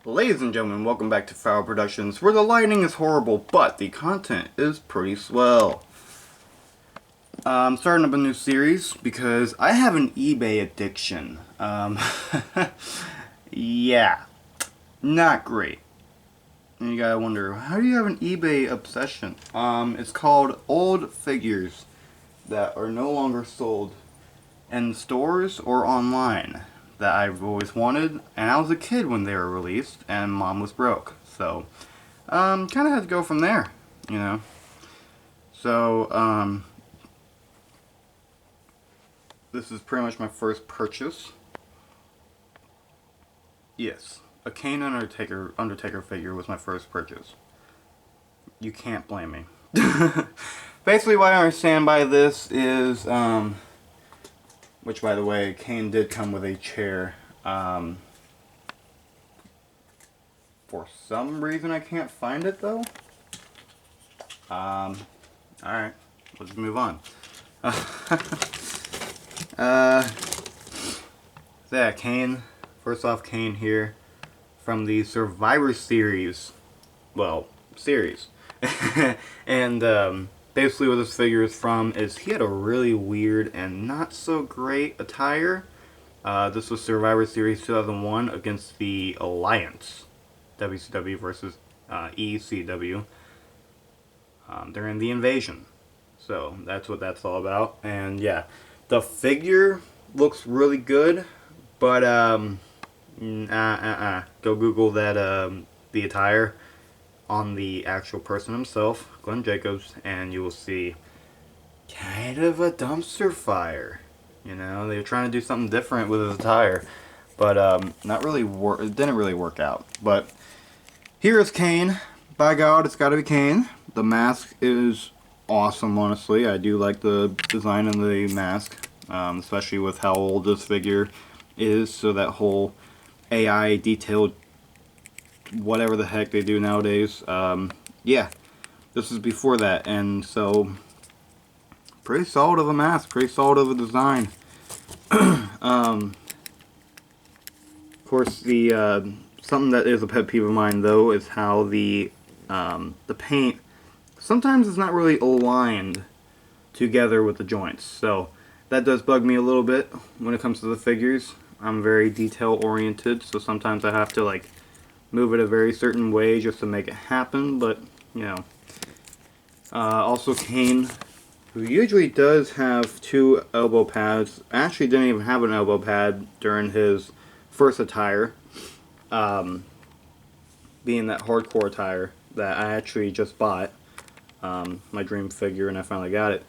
Ladies and gentlemen, welcome back to Phyro Productions, where the lighting is horrible, but the content is pretty swell. I'm starting up a new series because I have an eBay addiction. Yeah, not great. And you gotta wonder, how do you have an eBay obsession? It's called old figures that are no longer sold in stores or online that I've always wanted, and I was a kid when they were released, and mom was broke, so kind of had to go from there, you know. So this is pretty much my first purchase. Yes, a Kane Undertaker figure was my first purchase. You can't blame me. Basically, what I understand by this is which, by the way, Kane did come with a chair. For some reason, I can't find it, though. Alright, let's move on. Yeah, Kane. First off, Kane here from the Survivor Series. Well, series. And, basically what this figure is from is he had a really weird and not so great attire. This was Survivor Series 2001 against the Alliance, WCW versus ECW, during the invasion. So that's what that's all about. And yeah, the figure looks really good, but go Google that the attire on the actual person himself, Glenn Jacobs, and you will see kind of a dumpster fire. You know, they were trying to do something different with his attire, but not really it didn't really work out. But here is Kane. By God, it's got to be Kane. The mask is awesome, honestly. I do like the design of the mask, especially with how old this figure is. So that whole AI detailed whatever the heck they do nowadays. Yeah, this is before that, and so pretty solid of a mask, pretty solid of a design. Of course, the something that is a pet peeve of mine, though, is how the paint sometimes is not really aligned together with the joints. So that does bug me a little bit when it comes to the figures. I'm very detail oriented, so sometimes I have to like move it a very certain way just to make it happen, but you know. Also, Kane, who usually does have two elbow pads, actually didn't even have an elbow pad during his first attire, being that hardcore attire that I actually just bought, my dream figure, and I finally got it.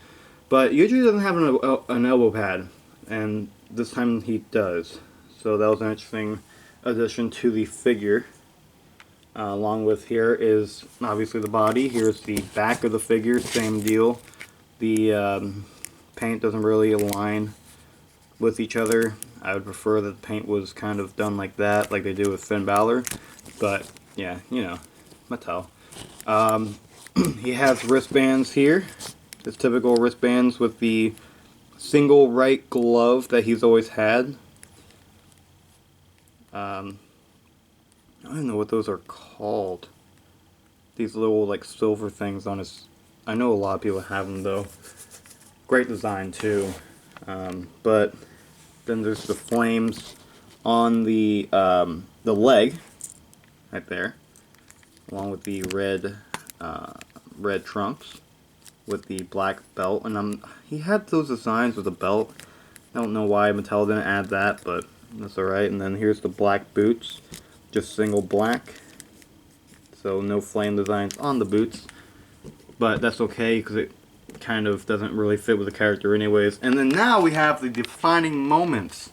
But usually doesn't have an elbow pad, and this time he does. So that was an interesting addition to the figure. Along with here is obviously the body. Here's the back of the figure, same deal. The paint doesn't really align with each other. I would prefer that the paint was kind of done like that, like they do with Finn Balor. But yeah, you know, Mattel. He has wristbands here. His typical wristbands with the single right glove that he's always had. I don't know what those are called. These little like silver things on his. I know a lot of people have them though. Great design too. But then there's the flames on the leg, right there, along with the red trunks with the black belt. And he had those designs with the belt. I don't know why Mattel didn't add that, but that's alright. And then here's the black boots. Just single black, so no flame designs on the boots, but that's okay because it kind of doesn't really fit with the character anyways. And then now we have the defining moments